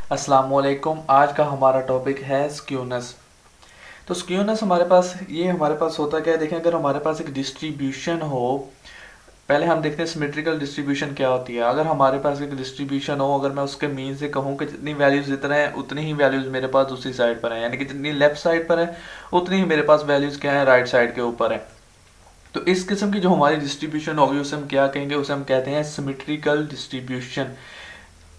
अस्सलामुअलैकुम। आज का हमारा टॉपिक है स्क्यूनेस। तो स्क्यूनेस हमारे पास होता क्या है, देखें, अगर हमारे पास एक डिस्ट्रीब्यूशन हो, पहले हम देखते हैं सिमेट्रिकल डिस्ट्रीब्यूशन क्या होती है। अगर हमारे पास एक डिस्ट्रीब्यूशन हो, अगर मैं उसके मीन से कहूँ कि जितनी वैल्यूज इतना है उतनी ही वैल्यूज मेरे पास दूसरी साइड पर है, यानी कि जितनी लेफ्ट साइड पर है उतनी ही मेरे पास वैल्यूज क्या है, राइट साइड के ऊपर है। तो इस किस्म की जो हमारी डिस्ट्रीब्यूशन होगी उसे हम क्या कहेंगे, उसे हम कहते हैं सिमेट्रिकल डिस्ट्रीब्यूशन।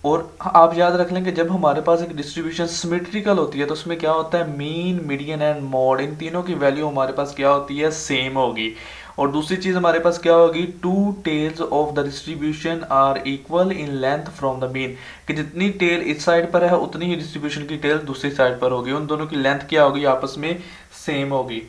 और आप याद रख लें कि जब हमारे पास एक डिस्ट्रीब्यूशन सिमेट्रिकल होती है तो उसमें क्या होता है, मीन, मीडियन एंड मॉड, इन तीनों की वैल्यू हमारे पास क्या होती है, सेम होगी। और दूसरी चीज हमारे पास क्या होगी, two tails of the distribution are equal in length from the mean, कि जितनी टेल इस साइड पर है उतनी ही डिस्ट्रीब्यूशन की टेल दूसरी साइड पर होगी, उन दोनों की लेंथ क्या होगी, आपस में सेम होगी।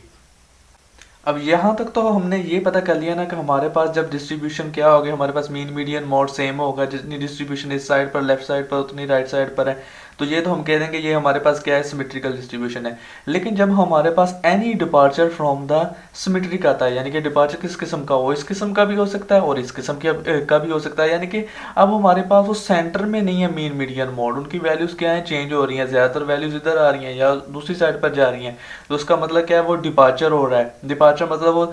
अब यहाँ तक तो हमने ये पता कर लिया ना कि हमारे पास जब डिस्ट्रीब्यूशन क्या होगी, हमारे पास मीन, मीडियन, मॉड सेम होगा, जितनी डिस्ट्रीब्यूशन इस साइड पर, लेफ्ट साइड पर, उतनी राइट साइड पर है। तो ये तो हम कह देंगे ये हमारे पास क्या है, सिमेट्रिकल डिस्ट्रीब्यूशन है। लेकिन जब हमारे पास any departure from the symmetric आता है, यानी कि डिपार्चर किस किस्म का हो, इस किस्म का भी हो सकता है और इस किस्म का भी हो सकता है, यानी कि अब हमारे पास वो सेंटर में नहीं है मीन, मीडियन, मॉड, उनकी वैल्यूज क्या है, चेंज हो रही हैं, ज्यादातर वैल्यूज इधर आ रही हैं या दूसरी साइड पर जा रही हैं। तो उसका मतलब क्या है, वो डिपार्चर हो रहा है। डिपार्चर मतलब वो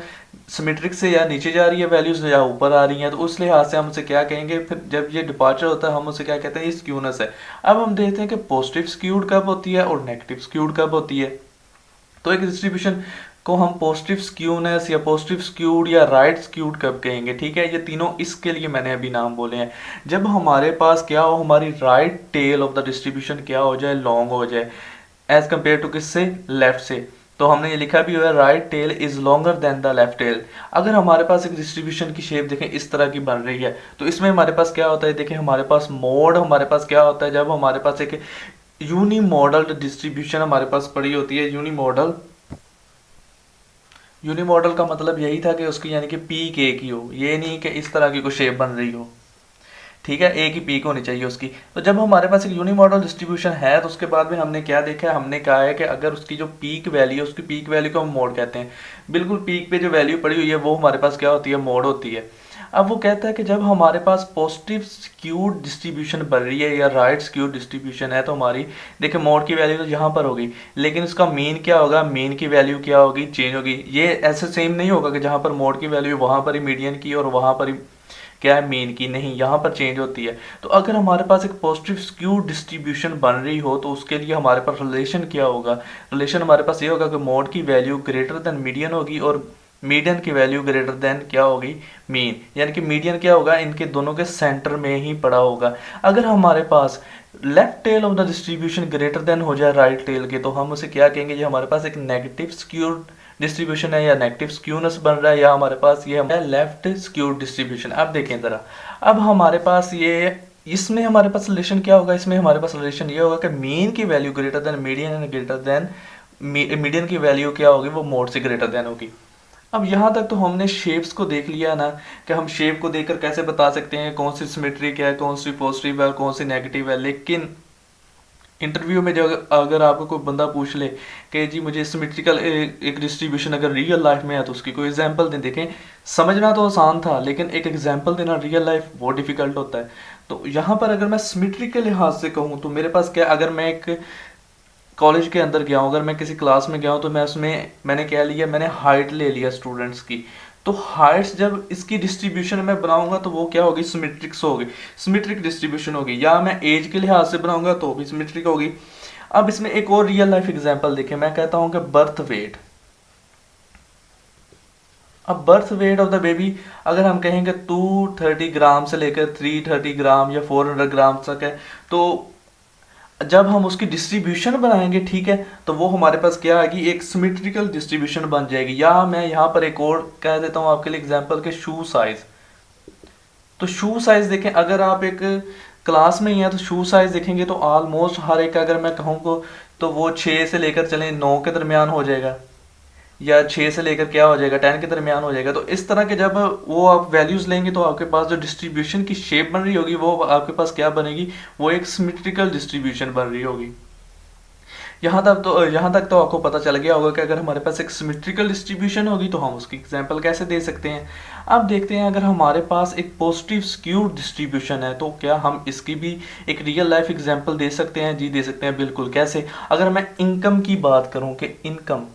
सिमेट्रिक से या नीचे जा रही है वैल्यूज या ऊपर आ रही हैं, तो उस लिहाज से हम उसे क्या कहेंगे, फिर जब ये डिपार्चर होता है हम उसे क्या कहते हैं, ये स्क्यूनेस है। अब हम देखते हैं कि पॉजिटिव स्क्यूड कब होती है और नेगेटिव स्क्यूड कब होती है। तो एक डिस्ट्रीब्यूशन को हम पॉजिटिव स्क्यूनेस या पॉजिटिव स्क्यूड या राइट स्क्यूड कब कहेंगे, ठीक है। ये तीनों इसके लिए मैंने अभी नाम बोले हैं। जब हमारे पास क्या हो, हमारी right tail of the distribution क्या हो जाए, लॉन्ग हो जाए, एज कंपेयर टू किससे, लेफ्ट से। तो हमने ये लिखा भी हुआ है, right tail is longer than the left tail. अगर हमारे पास एक डिस्ट्रीब्यूशन की शेप देखें इस तरह की बन रही है, तो इसमें हमारे पास क्या होता है, देखें हमारे पास मोड, हमारे पास क्या होता है, जब हमारे पास एक यूनी मॉडल डिस्ट्रीब्यूशन हमारे पास पड़ी होती है। यूनी मॉडल का मतलब यही था कि उसकी यानी कि पीक एक ही हो, ये नहीं कि इस तरह की कोई शेप बन रही हो, ठीक है, एक ही पीक होनी चाहिए उसकी। तो जब हमारे पास एक यूनी मॉडल डिस्ट्रीब्यूशन है तो उसके बाद में हमने क्या देखा है, हमने कहा है कि अगर उसकी जो पीक वैल्यू है, उसकी पीक वैल्यू को हम मोड कहते हैं। बिल्कुल पीक पे जो वैल्यू पड़ी हुई है वो हमारे पास क्या होती है, मोड होती है। अब वो कहता है कि जब हमारे पास पॉजिटिव स्क्यूड डिस्ट्रीब्यूशन बन रही है या राइट स्क्यूड डिस्ट्रीब्यूशन है, तो हमारी देखिए मोड की वैल्यू तो यहाँ पर होगी, लेकिन उसका मीन क्या होगा, मीन की वैल्यू क्या होगी, चेंज होगी। ये ऐसे सेम नहीं होगा कि जहाँ पर मोड की वैल्यू वहाँ पर ही मीडियन की और वहाँ पर ही क्या है, मीन की, नहीं, यहाँ पर चेंज होती है। तो अगर हमारे पास एक पॉजिटिव स्क्यू डिस्ट्रीब्यूशन बन रही हो तो उसके लिए हमारे पास रिलेशन क्या होगा, रिलेशन हमारे पास ये होगा कि मोड की वैल्यू ग्रेटर देन मीडियन होगी और मीडियन की वैल्यू ग्रेटर देन क्या होगी, मीन, यानी कि मीडियन क्या होगा, इनके दोनों के सेंटर में ही पड़ा होगा। अगर हमारे पास left tail of the distribution greater than हो जाए राइट टेल के, तो हम उसे क्या कहेंगे, ये हमारे पास एक नेगेटिव स्क्यूड डिस्ट्रीब्यूशन है या नेगेटिव स्क्यूनेस बन रहा है, या हमारे पास ये है लेफ्ट स्क्यूड डिस्ट्रीब्यूशन। अब देखें जरा, अब हमारे पास ये, इसमें हमारे पास रिलेशन क्या होगा, इसमें हमारे पास रिलेशन ये होगा कि मीन की value greater than median and greater than median की वैल्यू क्या होगी, वो मोड से ग्रेटर देन होगी। अब यहाँ तक तो हमने शेप्स को देख लिया ना, कि हम शेप को देखकर कैसे बता सकते हैं कौन सी सिमेट्रिक है, कौन सी पॉजिटिव है, कौन सी नेगेटिव है। लेकिन इंटरव्यू में जो अगर आपको कोई बंदा पूछ ले कि जी मुझे सिमेट्रिकल एक डिस्ट्रीब्यूशन अगर रियल लाइफ में है तो उसकी कोई एग्जांपल दें, देखें समझना तो आसान था लेकिन एक एग्जांपल देना रियल लाइफ बहुत डिफिकल्ट होता है। तो यहाँ पर अगर मैं सिमेट्रिक के लिहाज से कहूँ तो मेरे पास क्या, अगर मैं एक कॉलेज के अंदर गया हूँ, अगर मैं किसी क्लास में गया हूँ, तो मैं उसमें मैंने क्या लिया, मैंने हाइट ले लिया स्टूडेंट्स की। तो हाइट्स जब इसकी डिस्ट्रीब्यूशन में बनाऊंगा तो वो क्या होगी, सिमेट्रिक्स होगी, सिमेट्रिक डिस्ट्रीब्यूशन होगी। या मैं एज के लिहाज से बनाऊंगा तो भी सिमेट्रिक होगी। अब इसमें एक और रियल लाइफ एग्जांपल देखें, मैं कहता हूं कि बर्थ वेट। अब birth weight of the baby अगर हम कहेंगे 230 ग्राम से लेकर 330 ग्राम या 400 ग्राम तक है, तो जब हम उसकी डिस्ट्रीब्यूशन बनाएंगे, ठीक है, तो वो हमारे पास क्या आएगी, एक सिमेट्रिकल डिस्ट्रीब्यूशन बन जाएगी। या मैं यहाँ पर एक और कह देता हूँ आपके लिए एग्जांपल के शू साइज। तो शू साइज देखें, अगर आप एक क्लास में ही हैं तो शू साइज देखेंगे तो ऑलमोस्ट हर एक, अगर मैं कहूँ को तो वो 6 से लेकर चलें 9 के दरमियान हो जाएगा, या 6 से लेकर क्या हो जाएगा, 10 के दरमियान हो जाएगा। तो इस तरह के जब वो आप वैल्यूज लेंगे तो आपके पास जो डिस्ट्रीब्यूशन की शेप बन रही होगी वो आपके पास क्या बनेगी, वो एक सिमेट्रिकल डिस्ट्रीब्यूशन बन रही होगी। यहाँ तक तो आपको पता चल गया होगा कि अगर हमारे पास एक सिमेट्रिकल डिस्ट्रीब्यूशन होगी तो हम उसकी एग्जांपल कैसे दे सकते हैं। अब देखते हैं, अगर हमारे पास एक पॉजिटिव स्क्यूड डिस्ट्रीब्यूशन है तो क्या हम इसकी भी एक रियल लाइफ एग्जांपल दे सकते हैं? जी दे सकते हैं, बिल्कुल। कैसे? अगर मैं इनकम की बात करूं कि इनकम,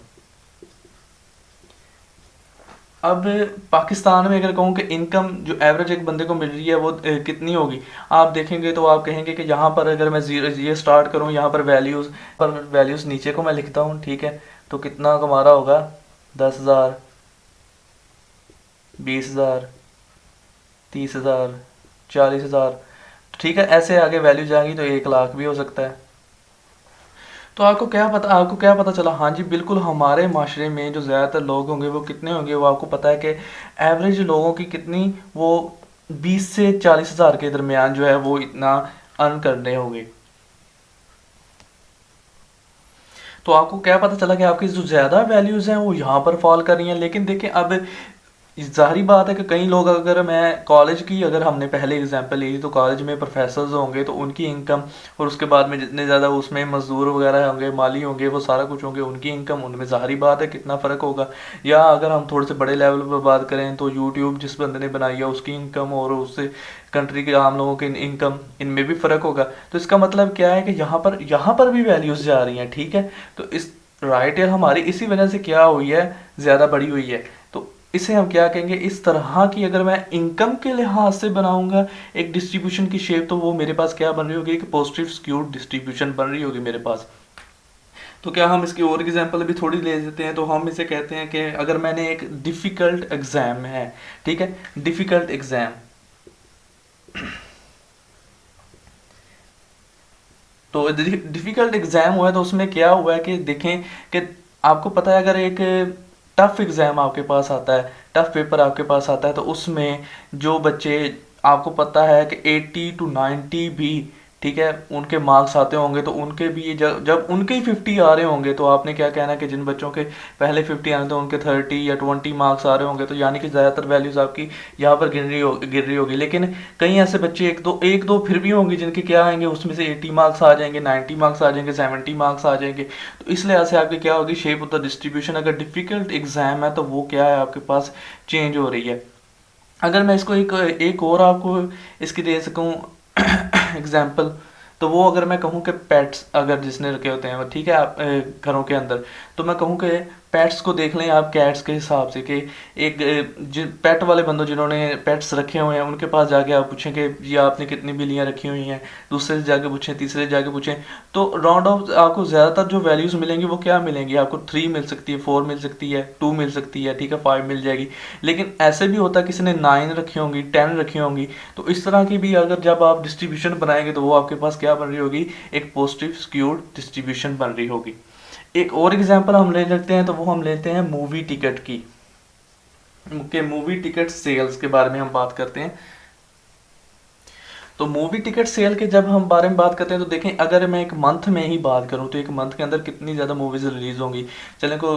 अब पाकिस्तान में अगर कहूँ कि इनकम जो एवरेज एक बंदे को मिल रही है वो कितनी होगी, आप देखेंगे तो आप कहेंगे कि यहाँ पर अगर मैं जीरो ये स्टार्ट करूँ, यहाँ पर वैल्यूज़ नीचे को मैं लिखता हूँ, ठीक है, तो कितना हमारा होगा? 10,000, 20,000, 30,000, 40,000, ठीक है। ऐसे आगे वैल्यू जाएंगी तो 1 लाख भी हो सकता है। तो आपको क्या पता चला? हाँ जी, बिल्कुल। हमारे माशरे में जो ज़्यादातर लोग होंगे वो कितने होंगे, वो आपको पता है कि एवरेज लोगों की कितनी, वो 20 से 40,000 के दरमियान जो है वो इतना अर्न कर रहे होंगे। तो आपको क्या पता चला कि आपकी जो ज़्यादा वैल्यूज़ हैं वो यहाँ पर फॉल कर रही हैं। लेकिन देखें, अब ज़ाहिर बात है कि कई लोग, अगर मैं कॉलेज की अगर हमने पहले एग्जांपल ली तो कॉलेज में प्रोफेसर्स होंगे तो उनकी इनकम, और उसके बाद में जितने ज़्यादा उसमें मजदूर वगैरह होंगे, माली होंगे, वो सारा कुछ होंगे, उनकी इनकम, उनमें ज़ाहिर बात है कितना फ़र्क होगा। या अगर हम थोड़े से बड़े लेवल पर बात करें तो यूट्यूब जिस बंदे ने बनाई है उसकी इनकम और उससे कंट्री के आम लोगों की इनकम, इनमें भी फ़र्क होगा। तो इसका मतलब क्या है कि यहाँ पर भी वैल्यूज़ जा रही हैं, ठीक है। तो इस राइट ईयर हमारी इसी वजह से क्या हुई है, ज़्यादा बड़ी हुई है। तो इसे हम क्या कहेंगे, इस तरह की अगर मैं इनकम के लिहाज से बनाऊंगा एक डिस्ट्रीब्यूशन की शेप, तो वो मेरे पास क्या बन रही होगी, एक पॉजिटिव स्क्यूड डिस्ट्रीब्यूशन बन रही होगी मेरे पास। तो क्या हम इसकी और एग्जांपल भी थोड़ी ले लेते हैं? तो हम इसे कहते हैं कि अगर मैंने एक डिफ़िकल्ट एग्ज़ाम है, ठीक है, डिफ़िकल्ट एग्ज़ाम, तो डिफ़िकल्ट एग्ज़ाम हुआ है तो उसमें क्या हुआ है कि देखें कि आपको पता है, अगर एक टफ़ एग्ज़ाम आपके पास आता है, टफ़ पेपर आपके पास आता है, तो उसमें जो बच्चे, आपको पता है कि 80 टू 90 भी, ठीक है, उनके मार्क्स आते होंगे, तो उनके भी जब जब उनके ही 50 आ रहे होंगे तो आपने क्या कहना है कि जिन बच्चों के पहले 50 आए तो उनके 30 या 20 मार्क्स आ रहे होंगे, तो यानी कि ज़्यादातर वैल्यूज़ आपकी यहाँ पर गिर रही होगी। लेकिन कई ऐसे बच्चे एक दो फिर भी होंगे जिनके क्या आएंगे, उसमें से 80 मार्क्स आ जाएंगे, 90 मार्क्स आ जाएंगे, 70 मार्क्स आ जाएंगे। तो इस लिहाज से आपकी क्या होगी, शेप ऑफ द डिस्ट्रीब्यूशन, अगर डिफ़िकल्ट एग्जाम है तो वो क्या है आपके पास, चेंज हो रही है। अगर मैं इसको एक और आपको इसकी दे सकूं एग्जाम्पल, तो वो अगर मैं कहूँ कि पेट्स अगर जिसने रखे होते हैं, ठीक है, आप घरों के अंदर, तो मैं कहूँ कि पेट्स को देख लें आप कैट्स के हिसाब से, कि एक पेट वाले बंदों जिन्होंने पेट्स रखे हुए हैं उनके पास जाके आप पूछें कि ये आपने कितनी बिल्लियाँ रखी हुई हैं, दूसरे से जाके पूछें, तीसरे से जाके पूछें, तो राउंड ऑफ आपको ज़्यादातर जो वैल्यूज़ मिलेंगी वो क्या मिलेंगी, आपको 3 मिल सकती है, 4 मिल सकती है, 2 मिल सकती है, ठीक है, 5 मिल जाएगी। लेकिन ऐसे भी होता है किसी ने 9 रखी होंगी, 10 रखी होंगी। तो इस तरह की भी अगर जब आप डिस्ट्रीब्यूशन बनाएंगे तो वो आपके पास क्या बन रही होगी, एक पॉजिटिव स्क्यूड डिस्ट्रीब्यूशन बन रही होगी। एक और एग्जांपल हम ले लेते हैं, तो वो हम लेते हैं मूवी टिकट की, कि मूवी टिकट सेल्स के बारे में हम बात करते हैं। तो मूवी टिकट सेल के जब हम बारे में बात करते हैं तो देखें, अगर मैं एक मंथ में ही बात करूं तो एक मंथ के अंदर कितनी ज़्यादा मूवीज़ रिलीज़ होंगी। चलें को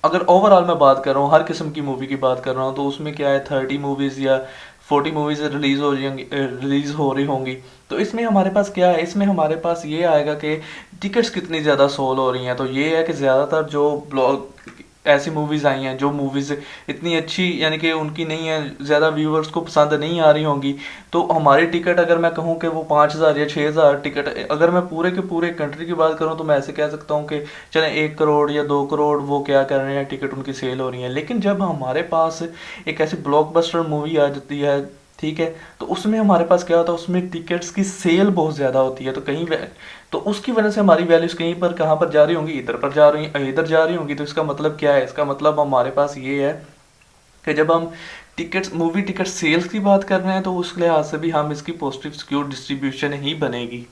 अगर ओवरऑल मैं बात कर रहा हूँ, हर किस्म की मूवी की बात कर रहा हूँ, तो उसमें क्या है, 30 मूवीज़ या 40 मूवीज़ रिलीज़ हो रही होंगी। तो इसमें हमारे पास क्या है, इसमें हमारे पास ये आएगा कि टिकट्स कितनी ज़्यादा सोल हो रही हैं। तो ये है कि ज़्यादातर जो ब्लॉग ऐसी मूवीज़ आई हैं, जो मूवीज़ इतनी अच्छी यानी कि उनकी नहीं है, ज़्यादा व्यूवर्स को पसंद नहीं आ रही होंगी, तो हमारी टिकट अगर मैं कहूँ कि वो 5,000 या 6,000 टिकट, अगर मैं पूरे के पूरे कंट्री की बात करूँ तो मैं ऐसे कह सकता हूँ कि चलें 1 करोड़ या 2 करोड़ वो क्या कर रहे हैं, टिकट उनकी सेल हो रही है। लेकिन जब हमारे पास एक ऐसी ब्लॉकबस्टर मूवी आ जाती है, ठीक है, तो उसमें हमारे पास क्या होता है, उसमें टिकट्स की सेल बहुत ज़्यादा होती है, तो तो उसकी वजह से हमारी वैल्यूज़ कहीं पर कहाँ पर जा रही होंगी, इधर जा रही होंगी। तो इसका मतलब क्या है, इसका मतलब हमारे पास ये है कि जब हम मूवी टिकट सेल्स की बात कर रहे हैं तो उस लिहाज से भी हम इसकी पॉजिटिव स्क्यूड डिस्ट्रीब्यूशन ही बनेगी।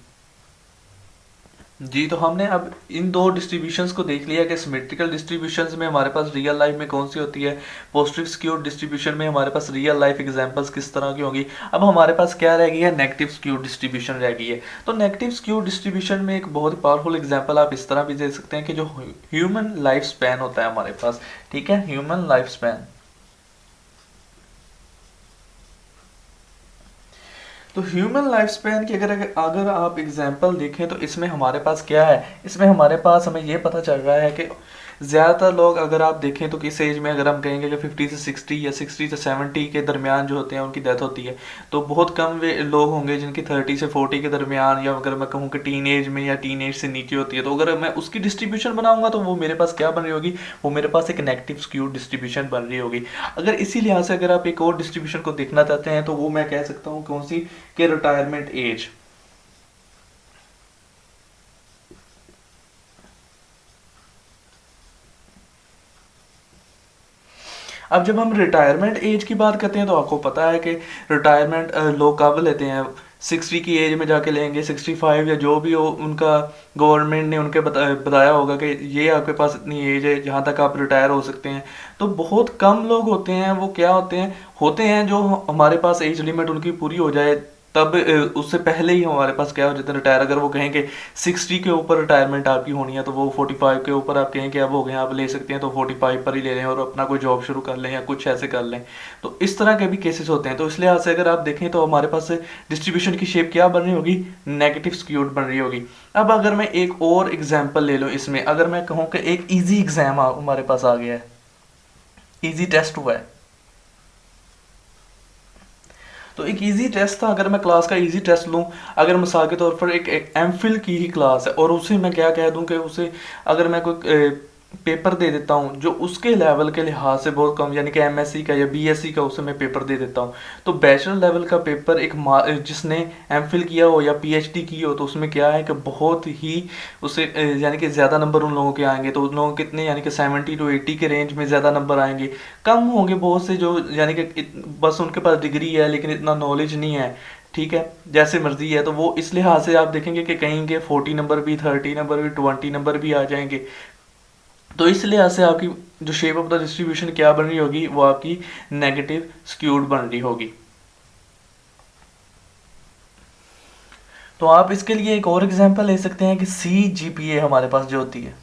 जी, तो हमने अब इन दो डिस्ट्रीब्यूशंस को देख लिया कि सिमेट्रिकल डिस्ट्रीब्यूशंस में हमारे पास रियल लाइफ में कौन सी होती है, पॉजिटिव स्क्यूड डिस्ट्रीब्यूशन में हमारे पास रियल लाइफ एग्जांपल्स किस तरह की होंगी। अब हमारे पास क्या रह गई है, नेगेटिव स्क्यूड डिस्ट्रीब्यूशन रह गई है। तो नेगेटिव स्क्यूड डिस्ट्रीब्यूशन में एक बहुत ही पावरफुल एग्जांपल आप इस तरह भी दे सकते हैं कि जो ह्यूमन लाइफ स्पैन होता है हमारे पास, ठीक है, ह्यूमन लाइफ स्पैन। तो ह्यूमन लाइफ स्पैन की अगर अगर आप एग्जांपल देखें तो इसमें हमारे पास क्या है, इसमें हमारे पास हमें ये पता चल रहा है कि ज़्यादातर लोग अगर आप देखें तो किस एज में अगर हम कहेंगे कि 50 से 60 या 60 से 70 के दरमियान जो होते हैं उनकी डेथ होती है, तो बहुत कम वे लोग होंगे जिनकी 30 से 40 के दरमियान, या अगर मैं कहूँ कि टीन एज में या टीन एज से नीचे होती है। तो अगर मैं उसकी डिस्ट्रीब्यूशन बनाऊंगा तो वो मेरे पास क्या बन रही होगी, वो मेरे पास एक नेगेटिव स्क्यूड डिस्ट्रीब्यूशन बन रही होगी। अगर इसी लिहाज से अगर आप एक और डिस्ट्रीब्यूशन को देखना चाहते हैं तो वो मैं कह सकता हूँ कौन सी, के रिटायरमेंट एज। अब जब हम रिटायरमेंट एज की बात करते हैं तो आपको पता है कि रिटायरमेंट लोग कब लेते हैं, 60 की एज में जाके लेंगे, 65 या जो भी हो उनका गवर्नमेंट ने उनके बताया होगा कि ये आपके पास इतनी एज है जहाँ तक आप रिटायर हो सकते हैं। तो बहुत कम लोग होते हैं वो क्या होते हैं जो हमारे पास एज लिमिट उनकी पूरी हो जाए तब उससे पहले ही हमारे पास क्या हो जाता है रिटायर। अगर वो कहें कि 60 के ऊपर रिटायरमेंट आपकी होनी है तो वो 45 के ऊपर आप कहें कि अब हो गए आप ले सकते हैं, तो 45 पर ही ले लें और अपना कोई जॉब शुरू कर लें या कुछ ऐसे कर लें। तो इस तरह के भी केसेस होते हैं। तो इस लिहाज से अगर आप देखें तो हमारे पास डिस्ट्रीब्यूशन की शेप क्या बन रही होगी, नेगेटिव स्क्यूड बन रही होगी। अब अगर मैं एक और एग्जाम्पल ले लूँ इसमें, अगर मैं कहूँ कि एक ईजी एग्जाम हमारे पास आ गया है, ईजी टेस्ट हुआ है, तो एक इजी टेस्ट था। अगर मैं क्लास का इजी टेस्ट लूँ, अगर मिसाल के तौर पर एक एमफिल की ही क्लास है और उसे मैं क्या कह दूँ कि उसे अगर मैं कोई पेपर दे देता हूँ जो उसके लेवल के लिहाज से बहुत कम, यानी कि एमएससी का या बीएससी का, उसे मैं पेपर दे देता हूँ। तो बैचलर लेवल का पेपर एक जिसने एमफिल किया हो या पीएचडी की हो तो उसमें क्या है कि बहुत ही उसे यानी कि ज़्यादा नंबर उन लोगों के आएंगे। तो उन लोगों के कितने, यानी कि 70 to 80 के रेंज में ज़्यादा नंबर आएंगे। कम होंगे बहुत से जो यानी कि बस उनके पास डिग्री है लेकिन इतना नॉलेज नहीं है, ठीक है, जैसे मर्जी है। तो वो इस लिहाज से आप देखेंगे कि कहीं के 40 नंबर भी, 30 नंबर भी, 20 नंबर भी आ जाएंगे। तो इस लिहाज से आपकी जो शेप ऑफ द डिस्ट्रीब्यूशन क्या बन रही होगी, वो आपकी नेगेटिव स्क्यूड बन रही होगी। तो आप इसके लिए एक और एग्जांपल ले सकते हैं कि CGPA हमारे पास जो होती है,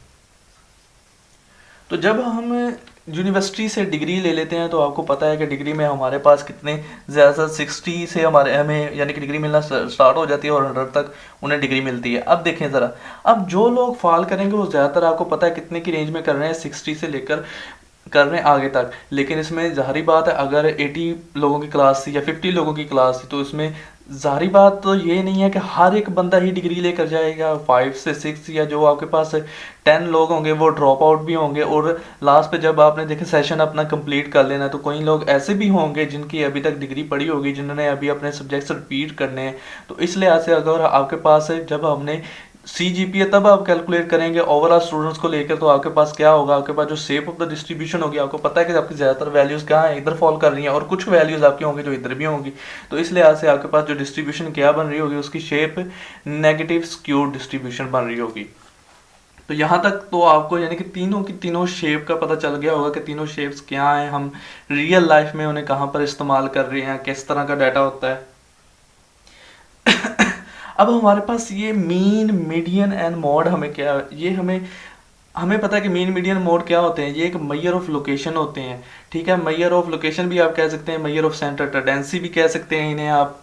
तो जब हम यूनिवर्सिटी से डिग्री ले लेते हैं तो आपको पता है कि डिग्री में हमारे पास कितने ज़्यादा 60 से हमें यानी कि डिग्री मिलना स्टार्ट हो जाती है और 100 तक उन्हें डिग्री मिलती है। अब देखें ज़रा, अब जो लोग फॉल करेंगे वो ज़्यादातर आपको पता है कितने की रेंज में कर रहे हैं, 60 से लेकर कर रहे हैं आगे तक। लेकिन इसमें ज़ाहिरी बात है अगर 80 लोगों की क्लास थी या 50 लोगों की क्लास थी तो इसमें ज़ाहिरी बात तो ये नहीं है कि हर एक बंदा ही डिग्री लेकर जाएगा। 5 से 6 या जो आपके पास 10 लोग होंगे वो ड्रॉप आउट भी होंगे और लास्ट पे जब आपने देखे सेशन अपना कंप्लीट कर लेना तो कई लोग ऐसे भी होंगे जिनकी अभी तक डिग्री पड़ी होगी, जिन्होंने अभी अपने सब्जेक्ट्स रिपीट करने हैं। तो इस लिहाज से अगर आपके पास जब हमने CGPA तब आप कैलकुलेट करेंगे ओवरऑल स्टूडेंट्स को लेकर, तो आपके पास क्या होगा, आपके पास जो शेप ऑफ द डिस्ट्रीब्यूशन होगी, आपको पता है कि आपकी ज़्यादातर वैल्यूज़ कहाँ है, इधर फॉल कर रही हैं और कुछ वैल्यूज़ आपकी होंगी जो इधर भी होंगी। तो इस लिहाज से आपके पास जो डिस्ट्रीब्यूशन क्या बन रही होगी, उसकी शेप नेगेटिव स्क्यूड डिस्ट्रीब्यूशन बन रही होगी। तो यहाँ तक तो आपको यानी कि तीनों की तीनों शेप का पता चल गया होगा कि तीनों शेप्स क्या हैं, हम रियल लाइफ में उन्हें कहाँ पर इस्तेमाल कर रहे हैं, किस तरह का डाटा होता है। अब हमारे पास ये मीन, मीडियन एंड मॉड हमें क्या, ये हमें पता है कि मीन, मीडियन, मोड क्या होते हैं। ये एक मेजर ऑफ लोकेशन होते हैं, ठीक है। मेजर ऑफ लोकेशन भी आप कह सकते हैं, मेजर ऑफ सेंटर टेंडेंसी भी कह सकते हैं इन्हें आप,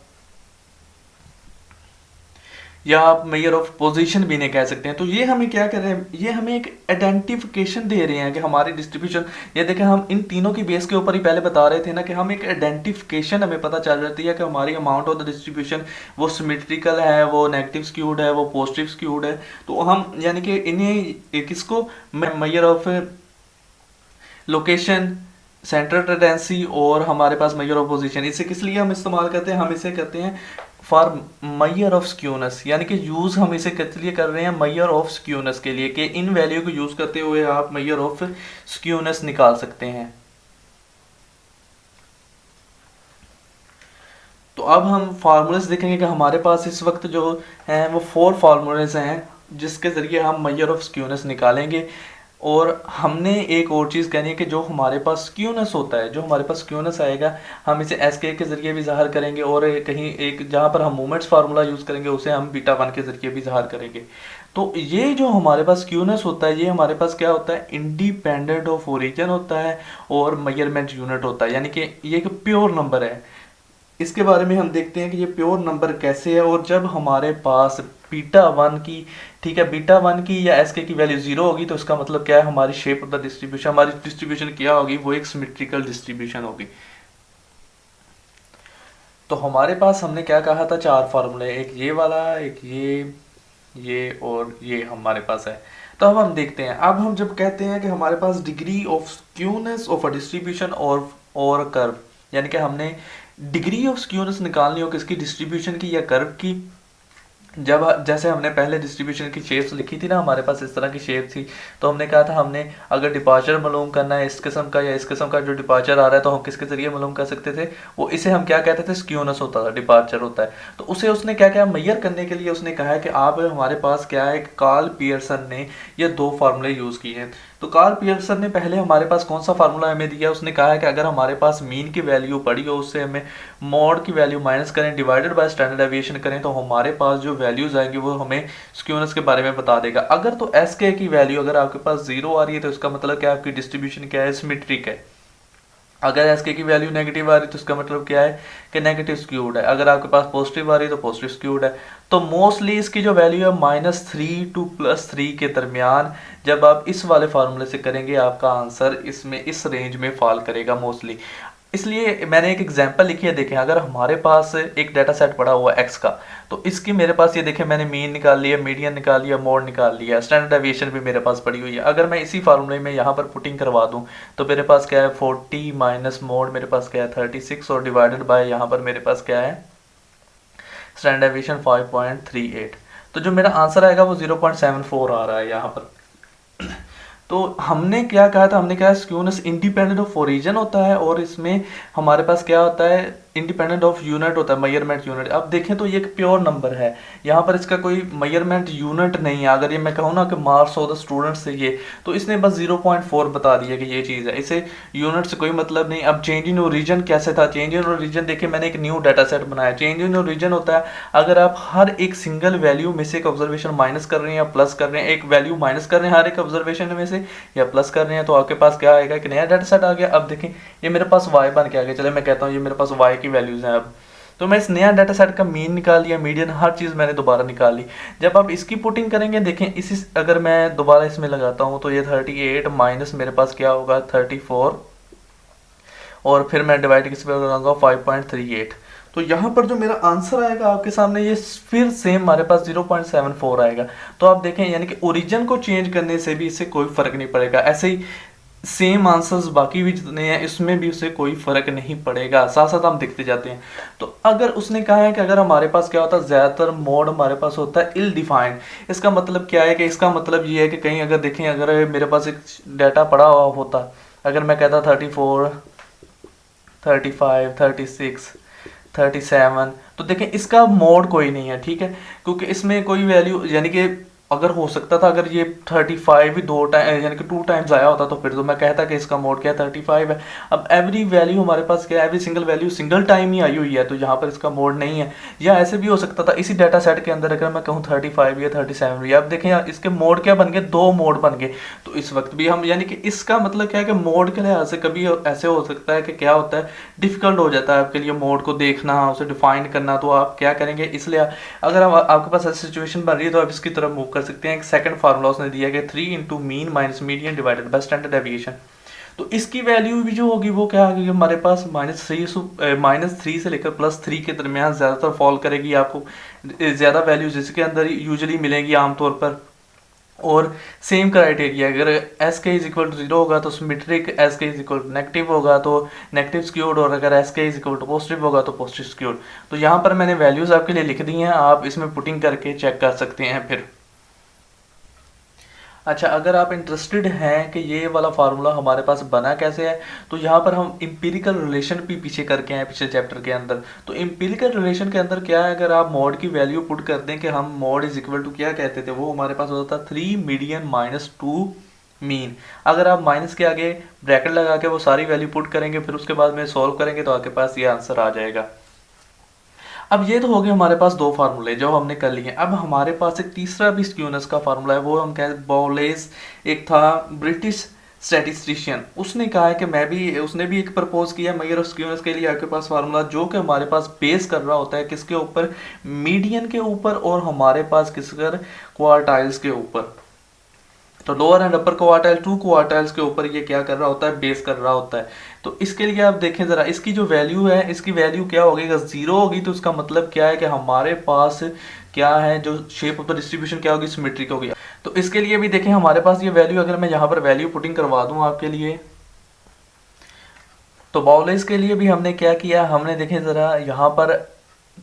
या आप मेजर ऑफ पोजीशन भी इन्हें कह सकते हैं। तो ये हमें क्या कर रहे हैं, ये हमें एक आइडेंटिफिकेशन दे रहे हैं कि हमारी डिस्ट्रीब्यूशन, ये देखें हम इन तीनों की बेस के ऊपर ही पहले बता रहे थे ना कि हम एक आइडेंटिफिकेशन हमें पता चल जाती है कि हमारी अमाउंट ऑफ द डिस्ट्रीब्यूशन वो सिमेट्रिकल है, वो नेगेटिव स्क्यूड है, वो पॉजिटिव स्क्यूड है। तो हम यानी कि इन्हें किसको measure of location, centre tendency और हमारे पास मेजर ऑफ पोजीशन, इसे किस लिए हम इस्तेमाल करते हैं, हम इसे करते हैं फॉर मेजर ऑफ स्क्यूनेस, यानी कि यूज़ हम इसे किस लिए कर रहे हैं, मेजर ऑफ स्क्यूनेस के लिए, कि इन वैल्यू को यूज़ करते हुए आप मेजर ऑफ स्क्यूनेस निकाल सकते हैं। तो अब हम फार्मूलेस देखेंगे कि हमारे पास इस वक्त जो हैं वो 4 फार्मूलेस हैं जिसके ज़रिए हम मेजर ऑफ स्क्यूनेस निकालेंगे। और हमने एक और चीज़ कहनी है कि जो हमारे पास स्क्यूनेस होता है, जो हमारे पास स्क्यूनेस आएगा, हम इसे SK के ज़रिए भी ज़ाहिर करेंगे और कहीं एक जहाँ पर हम मोमेंट्स फार्मूला यूज़ करेंगे उसे हम बीटा 1 के ज़रिए भी ज़ाहिर करेंगे। तो ये जो हमारे पास स्क्यूनेस होता है, ये हमारे पास क्या होता है, इंडिपेंडेंट ऑफ ओरिजिन होता है और मेजरमेंट यूनिट होता है, यानी कि ये एक प्योर नंबर है। इसके बारे में हम देखते हैं कि ये प्योर नंबर कैसे है। और जब हमारे पास बीटा वन की, ठीक है, बीटा वन की या एस के की वैल्यू जीरो होगी तो इसका मतलब क्या है, हमारी शेप ऑफ द डिस्ट्रीब्यूशन, हमारी डिस्ट्रीब्यूशन क्या होगी, वो एक सिमेट्रिकल डिस्ट्रीब्यूशन होगी। तो हमारे पास हमने क्या कहा था, चार फार्मूले, एक ये वाला, एक ये और ये हमारे पास है। तो अब हम देखते हैं, अब हम जब कहते हैं कि हमारे पास degree of skewness of a distribution और कर्व, यानी कि हमने डिग्री ऑफ स्क्यूनेस निकालनी हो किसकी, डिस्ट्रीब्यूशन की या कर्व की। जब जैसे हमने पहले डिस्ट्रीब्यूशन की शेप्स लिखी थी ना, हमारे पास इस तरह की शेप थी, तो हमने कहा था हमने अगर डिपार्चर मालूम करना है इस किस्म का या इस किस्म का जो डिपार्चर आ रहा है, तो हम किसके जरिए मालूम कर सकते थे, वो इसे हम क्या कहते थे, स्क्यूनेस होता था, डिपार्चर होता है। तो उसे उसने क्या क्या मेजर करने के लिए उसने कहा है कि आप हमारे पास क्या है, कार्ल पियर्सन ने ये दो फार्मूले यूज़ किए हैं। तो कार्ल पियर्सन ने पहले हमारे पास कौन सा फार्मूला हमें दिया, उसने कहा है कि अगर हमारे पास मीन की वैल्यू पड़ी हो, उससे हमें मॉड की वैल्यू माइनस करें, डिवाइडेड बाय स्टैंडर्ड डेविएशन करें, तो हमारे पास जो वैल्यूज आएंगी वो हमें स्क्यूनेस के बारे में बता देगा। अगर तो एस के की वैल्यू अगर आपके पास जीरो आ रही है तो इसका मतलब क्या है, आपकी डिस्ट्रीब्यूशन क्या है, सिमेट्रिक है। अगर एस के की वैल्यू नेगेटिव आ रही है तो इसका मतलब क्या है कि नेगेटिव स्क्यूड है। अगर आपके पास पॉजिटिव आ रही है तो पॉजिटिव स्क्यूड है। तो मोस्टली इसकी जो वैल्यू है -3 टू +3 के दरमियान, जब आप इस वाले फार्मूले से करेंगे आपका आंसर इसमें इस रेंज में फॉल करेगा मोस्टली। इसलिए मैंने एक एग्जांपल लिखी है, देखें अगर हमारे पास एक डाटा सेट पड़ा हुआ है एक्स का, तो इसकी मेरे पास ये देखें मैंने मीन निकाल लिया, मीडियन निकाल लिया, मोड निकाल लिया, स्टैंडर्ड डेविएशन भी मेरे पास पड़ी हुई है। अगर मैं इसी फार्मूले में यहाँ पर पुटिंग करवा दूँ तो मेरे पास क्या है 40 माइनस मोड मेरे पास क्या है 36 और डिवाइडेड बाय यहाँ पर मेरे पास क्या है स्टैंडर्ड डेविएशन 5.38। तो जो मेरा आंसर आएगा वो 0.74 आ रहा है यहाँ पर। तो हमने क्या कहा था, हमने कहा स्क्यूनेस इंडिपेंडेंट ऑफ ओरिजिन होता है और इसमें हमारे पास क्या होता है, इंडिपेंडेंट ऑफ यूनिट होता है, मेजरमेंट यूनिट। अब देखें तो ये एक प्योर नंबर है, यहाँ पर इसका कोई मेजरमेंट यूनिट नहीं है। अगर ये मैं कहूँ ना कि मार्क्स ऑफ द स्टूडेंट से ये, तो इसने बस 0.4 बता दिया कि ये चीज़ है, इसे यूनिट से कोई मतलब नहीं। अब चेंज इन ओरिजिन कैसे था, चेंज इन ओरिजिन देखिए मैंने एक न्यू डाटा सेट बनाया। चेंज इन ओरिजिन होता है अगर आप हर एक सिंगल वैल्यू में से एक ऑब्जर्वेशन माइनस कर रहे हैं या प्लस कर रहे हैं, एक वैल्यू माइनस कर रहे हैं हर एक ऑब्जर्वेशन में से या प्लस कर रहे हैं, तो आपके पास क्या आएगा, एक नया डाटा सेट आ गया। अब देखें ये मेरे पास y बन के आ गया, चले मैं कहता हूँ ये मेरे पास y की वैल्यूज हैं। अब तो मैं इस नया डाटा सेट का मीन निकाल लिया, मीडियन, हर चीज़ मैंने दोबारा निकाल ली। जब आप इसकी पुटिंग करेंगे देखें इसी, अगर मैं दोबारा इसमें लगाता हूँ तो ये 38 माइनस मेरे पास क्या होगा 34 और फिर मैं डिवाइड किस पे लगाऊंगा 5.38। तो यहाँ पर जो मेरा आंसर आएगा आपके सामने ये फिर सेम हमारे पास 0.74 आएगा। तो आप देखें यानी कि ओरिजिन को चेंज करने से भी इससे कोई फ़र्क नहीं पड़ेगा। ऐसे ही सेम आंसर्स बाकी भी जितने हैं इसमें भी उससे कोई फ़र्क नहीं पड़ेगा, साथ साथ हम देखते जाते हैं। तो अगर उसने कहा है कि अगर हमारे पास क्या होता है, ज़्यादातर मोड हमारे पास होता है इल डिफाइंड। इसका मतलब क्या है कि इसका मतलब ये है कि कहीं अगर देखें अगर मेरे पास एक डाटा पड़ा हुआ होता, अगर मैं कहता 34 35 36 37, तो देखें इसका मोड कोई नहीं है, ठीक है, क्योंकि इसमें कोई वैल्यू, यानी कि अगर हो सकता था अगर ये 35 भी दो टाइम यानी कि 2 टाइम्स आया होता तो फिर तो मैं कहता कि इसका मोड क्या 35 है। अब एवरी वैल्यू हमारे पास क्या है, every single value single time ही आई हुई है, तो यहाँ पर इसका मोड नहीं है। या ऐसे भी हो सकता था इसी डाटा सेट के अंदर अगर मैं कहूँ 35 या 37 भी, अब देखें यार इसके मोड क्या बन गए, 2 मोड बन गए। तो इस वक्त भी हम, यानी कि इसका मतलब क्या है कि मोड के लिहाज से कभी ऐसे हो सकता है कि क्या होता है, डिफिकल्ट हो जाता है आपके लिए मोड को देखना, उसे डिफाइन करना। तो आप क्या करेंगे, इसलिए अगर आपके पास ऐसी सिचुएशन बन रही है तो आप इसकी तरफ मूव कर सकते हैं। एक सेकंड फार्मूला उसने दिया कि 3 into mean minus median divided by standard deviation. तो इसकी वैल्यू भी जो होगी वो क्या होगी, हमारे पास -3 से लेकर +3 के दरमियान ज़्यादातर फॉल करेगी। आपको ज़्यादा वैल्यूज इसके अंदर यूजुअली मिलेंगी आमतौर पर। और सेम क्राइटेरिया, अगर एस के इज इक्वल टू 0 होगा तो सिमेट्रिक, एस के इज इक्वल टू नेगेटिव होगा तो नेगेटिव स्क्यूड, और अगर एस के इज इक्वल टू पॉजिटिव होगा तो पॉजिटिव स्क्यूड। तो यहाँ पर मैंने वैल्यूज़ आपके लिए लिख दी हैं, आप इसमें पुटिंग करके चेक कर सकते हैं फिर। अच्छा, अगर आप इंटरेस्टेड हैं कि ये वाला फार्मूला हमारे पास बना कैसे है, तो यहाँ पर हम इम्पीरिकल रिलेशन भी पीछे करके हैं पिछले चैप्टर के अंदर। तो इम्पीरिकल रिलेशन के अंदर क्या है, अगर आप मोड की वैल्यू पुट कर दें कि हम मोड इज इक्वल टू क्या कहते थे, वो हमारे पास होता था 3 मीडियन माइनस 2 मीन। अगर आप माइनस के आगे ब्रैकेट लगा के वो सारी वैल्यू पुट करेंगे फिर उसके बाद में सॉल्व करेंगे तो आपके पास ये आंसर आ जाएगा। अब ये तो हो गए हमारे पास 2 फार्मूले जो हमने कर लिए। अब हमारे पास एक तीसरा भी स्क्यूनेस का फार्मूला है, वो हम कह बोलेस, एक था ब्रिटिश स्टैटिस्टिशियन, उसने कहा है कि उसने भी एक प्रपोज किया मेजर ऑफ स्क्यूनेस के लिए आपके पास फार्मूला, जो कि हमारे पास बेस कर रहा होता है किसके ऊपर, मीडियन के ऊपर और हमारे पास किसकर, क्वार्टाइल्स के ऊपर। तो lower and upper quartile, two quartiles के ऊपर ये क्या कर रहा होता है, बेस कर रहा होता है। तो इसके लिए आप देखें जरा, इसकी जो वैल्यू है, इसकी वैल्यू क्या होगी, अगर जीरो होगी तो उसका मतलब क्या है कि हमारे पास क्या है, जो शेप ऑफ द डिस्ट्रीब्यूशन क्या होगी, सिमेट्रिक होगी। तो इसके लिए भी देखें हमारे पास ये वैल्यू, अगर मैं यहाँ पर वैल्यू पुटिंग करवा दूं आपके लिए, तो बाउलेस के लिए भी हमने क्या किया, हमने देखें जरा यहाँ पर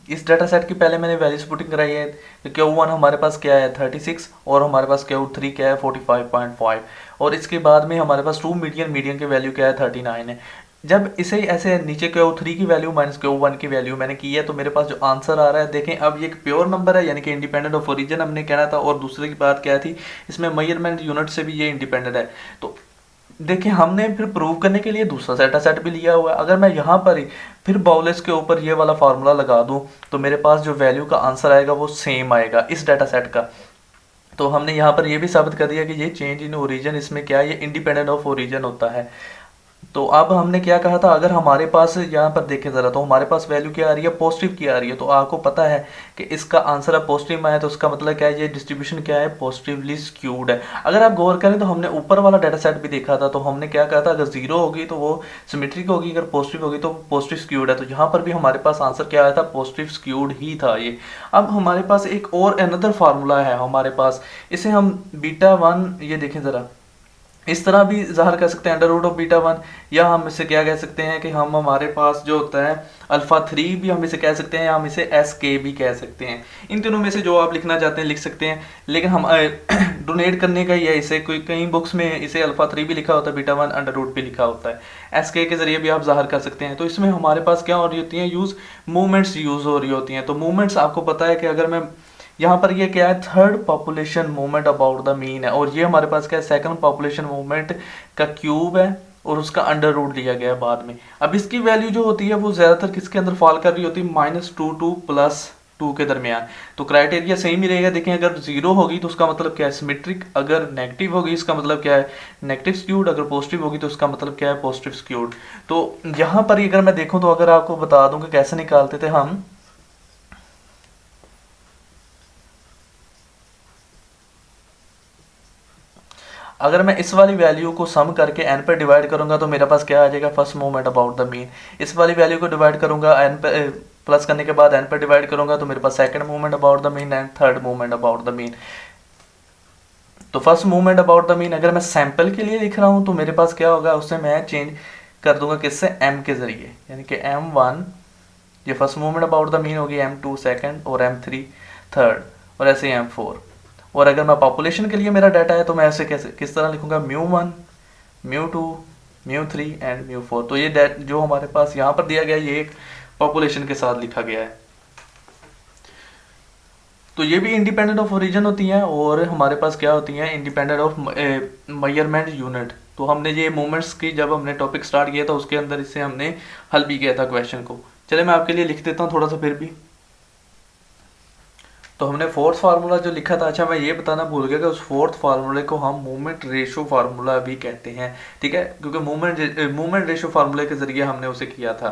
इस डाटा सेट की पहले मैंने वैल्यूज पुटिंग कराई है। तो Q1 हमारे पास क्या है 36 और हमारे पास Q3 क्या है 45.5 और इसके बाद में हमारे पास टू मीडियन की वैल्यू क्या है 39 है। जब इसे ऐसे नीचे Q3 की वैल्यू माइनस Q1 की वैल्यू मैंने की है, तो मेरे पास जो आंसर आ रहा है, देखें अब ये एक प्योर नंबर है, यानी कि इंडिपेंडेंट ऑफ ओरिजिन हमने कहना था। और दूसरी की बात क्या थी, इसमें मेजरमेंट यूनिट से भी ये इंडिपेंडेंट है। तो देखिए हमने फिर प्रूव करने के लिए दूसरा डाटा सेट भी लिया हुआ है। अगर मैं यहाँ पर ही फिर बाउलेस के ऊपर ये वाला फार्मूला लगा दूं, तो मेरे पास जो वैल्यू का आंसर आएगा वो सेम आएगा इस डाटा सेट का। तो हमने यहाँ पर ये भी साबित कर दिया कि ये चेंज इन ओरिजिन, इसमें क्या है, ये इंडिपेंडेंट ऑफ ओरिजिन होता है। तो अब हमने क्या कहा था, अगर हमारे पास यहाँ पर देखें ज़रा, तो हमारे पास वैल्यू क्या आ रही है, पॉजिटिव की आ रही है। तो आपको पता है कि इसका आंसर अब पॉजिटिव में है, तो उसका मतलब क्या है, ये डिस्ट्रीब्यूशन क्या है, पॉजिटिवली स्क्यूड है। अगर आप गौर करें तो हमने ऊपर वाला डाटा सेट भी देखा था, तो हमने क्या कहा था, अगर जीरो होगी तो वो सिमेट्रिक होगी, अगर पॉजिटिव होगी तो पॉजिटिव स्क्यूड है। तो यहाँ पर भी हमारे पास आंसर क्या आया था, पॉजिटिव स्क्यूड ही था ये। अब हमारे पास एक और अनदर फार्मूला है हमारे पास, इसे हम β1, ये देखें ज़रा, इस तरह भी ज़ाहिर कर सकते हैं, अंडर रूट ऑफ β1, या हम इसे क्या कह सकते हैं कि हम हमारे पास जो होता है α3 भी हम इसे कह सकते हैं, या हम इसे SK भी कह सकते हैं। इन तीनों में से जो आप लिखना चाहते हैं लिख सकते हैं, लेकिन हम डोनेट करने का ही है इसे। कोई कई बुक्स में इसे α3 भी लिखा होता है, β1 अंडर रूट भी लिखा होता है, SK के जरिए भी आप ज़ाहिर कर सकते हैं। तो इसमें हमारे पास क्या हो रही होती हैं, मूवमेंट्स यूज़ हो रही होती हैं। तो मूवमेंट्स आपको पता है कि अगर मैं यहाँ पर ये क्या है, third population movement about the mean है, और ये हमारे पास क्या है, सेकंड पॉपुलेशन मूवमेंट का क्यूब है और उसका अंडर रूट लिया गया है बाद में। अब इसकी वैल्यू जो होती है वो ज़्यादातर किसके अंदर फॉल कर रही होती है, -2 to +2 के दरमियान। तो क्राइटेरिया सेम ही रहेगा। देखें अगर जीरो होगी तो उसका मतलब क्या है, सिमेट्रिक, अगर नेगेटिव होगी इसका मतलब क्या है, नेगेटिव स्क्यूड, अगर पॉजिटिव होगी तो उसका मतलब क्या है, पॉजिटिव स्क्यूड। तो यहाँ पर अगर मैं देखूँ, तो अगर आपको बता दूँ कि कैसे निकालते थे हम, अगर मैं इस वाली वैल्यू को सम करके n पर डिवाइड करूंगा तो मेरे पास क्या आ जाएगा, first movement about the mean. इस वाली वैल्यू को डिवाइड करूंगा n पर, प्लस करने के बाद n पर डिवाइड करूंगा तो मेरे पास second movement about the mean and third movement about the mean. तो first movement about the mean अगर मैं सैंपल के लिए लिख रहा हूं तो मेरे पास क्या होगा, उससे मैं चेंज कर दूंगा किससे, m के जरिए, यानी कि m1 ये first movement about the mean होगी, m2 सेकंड और m3 थर्ड, और ऐसे m4। और अगर मैं पॉपुलेशन के लिए मेरा डाटा है तो मैं ऐसे कैसे किस तरह लिखूंगा, μ1 μ2 μ3 एंड μ4। तो ये जो हमारे पास यहाँ पर दिया गया ये एक पॉपुलेशन के साथ लिखा गया है। तो ये भी इंडिपेंडेंट ऑफ ओरिजिन होती हैं और हमारे पास क्या होती हैं, इंडिपेंडेंट ऑफ मेजरमेंट यूनिट। तो हमने ये मोमेंट्स की जब हमने टॉपिक स्टार्ट किया था उसके अंदर इससे हमने हल भी किया था क्वेश्चन को। चले मैं आपके लिए लिख देता हूँ थोड़ा सा फिर भी। तो हमने फोर्थ फार्मूला जो लिखा था, अच्छा मैं ये बताना भूल गया कि उस फोर्थ फार्मूले को हम मूवमेंट रेशो फार्मूला भी कहते हैं, ठीक है, क्योंकि मूवमेंट रेशो फार्मूले के जरिए हमने उसे किया था।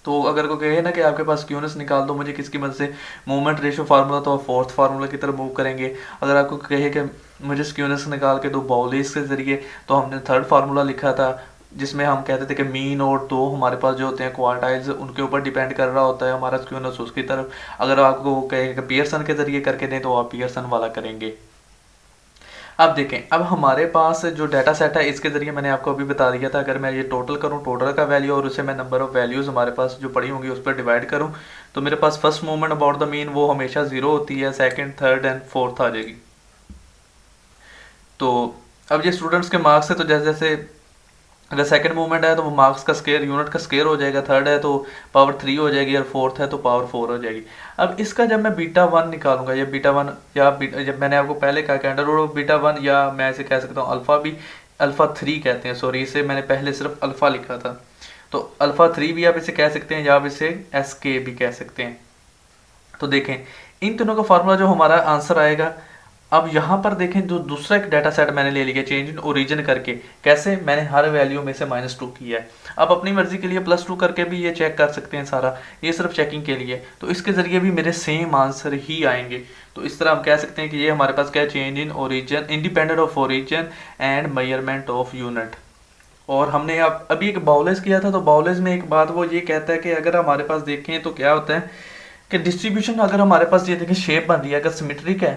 तो अगर कोई कहे ना कि आपके पास क्यूनेस निकाल दो मुझे किसकी मदद से, मूवमेंट रेशो फार्मूला, तो आप फोर्थ फार्मूला की तरफ मूव करेंगे। अगर आपको कहे कि मुझे क्यूनेस निकाल के दो बाउलेस के जरिए, तो हमने थर्ड फार्मूला लिखा था जिसमें हम कहते थे कि मीन और दो हमारे पास जो होते हैं क्वार्टाइल्स उनके ऊपर डिपेंड कर रहा होता है हमारा स्क्यूनेस उसकी तरफ। अगर आपको कहे कि पियर्सन के जरिए करके दें तो आप पियर्सन वाला करेंगे। अब देखें, अब हमारे पास जो डाटा सेट है इसके जरिए मैंने आपको अभी बता दिया था, अगर मैं ये टोटल करूं, टोटल का वैल्यू और उसे मैं नंबर ऑफ वैल्यूज हमारे पास जो पड़ी होंगी उस पर डिवाइड करूं, तो मेरे पास first movement about the mean वो हमेशा 0 होती है, सेकंड थर्ड एंड फोर्थ आ जाएगी। तो अब ये स्टूडेंट्स के मार्क्स है, तो जैसे जैसे अगर सेकंड मूवमेंट है तो वो मार्क्स का स्केयर, यूनिट का स्केयर हो जाएगा, थर्ड है तो पावर 3 हो जाएगी और फोर्थ है तो पावर 4 हो जाएगी। अब इसका जब मैं β1 निकालूंगा, या β1 या जब मैंने आपको पहले कहा कि अंडर रूट ऑफ β1, या मैं ऐसे कह सकता हूँ अल्फा भी, α3 कहते हैं, सॉरी इसे मैंने पहले सिर्फ अल्फा लिखा था, तो α3 भी आप इसे कह सकते हैं या आप इसे SK भी कह सकते हैं। तो देखें इन तीनों का फार्मूला जो हमारा आंसर आएगा अब यहाँ पर देखें, जो दूसरा एक डाटा सेट मैंने ले लिया चेंज इन ओरिजिन करके, कैसे मैंने हर वैल्यू में से -2 किया है। अब अपनी मर्जी के लिए +2 करके भी ये चेक कर सकते हैं सारा, ये सिर्फ चेकिंग के लिए, तो इसके जरिए भी मेरे सेम आंसर ही आएंगे। तो इस तरह हम कह सकते हैं कि ये हमारे पास क्या है, change in origin independent of origin and measurement of unit. और हमने अब अभी एक बाउलेस किया था, तो बाउलेस में एक बात वो ये कहता है कि अगर हमारे पास देखें तो क्या होता है कि डिस्ट्रीब्यूशन, अगर हमारे पास ये देखें शेप बन रही है, अगर सिमेट्रिक है,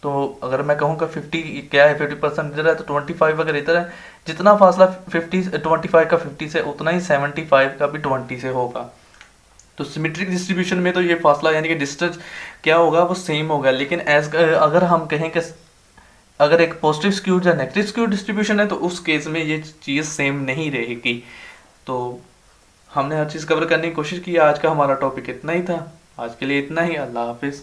तो अगर मैं कहूँगा 50 क्या है, 50% इधर है तो 25 अगर इधर है, जितना फासला 25 का 50 से, उतना ही 75 का भी 20 से होगा। तो सिमेट्रिक डिस्ट्रीब्यूशन में तो ये फासला यानी कि डिस्टेंस क्या होगा, वो सेम होगा। लेकिन एज अगर हम कहें कि अगर एक पॉजिटिव स्क्यूड या नेगेटिव स्क्यूड डिस्ट्रीब्यूशन है, तो उस केस में ये चीज़ सेम नहीं रहेगी। तो हमने हर चीज़ कवर करने की कोशिश की। आज का हमारा टॉपिक इतना ही था। आज के लिए इतना ही। अल्लाह हाफिज़।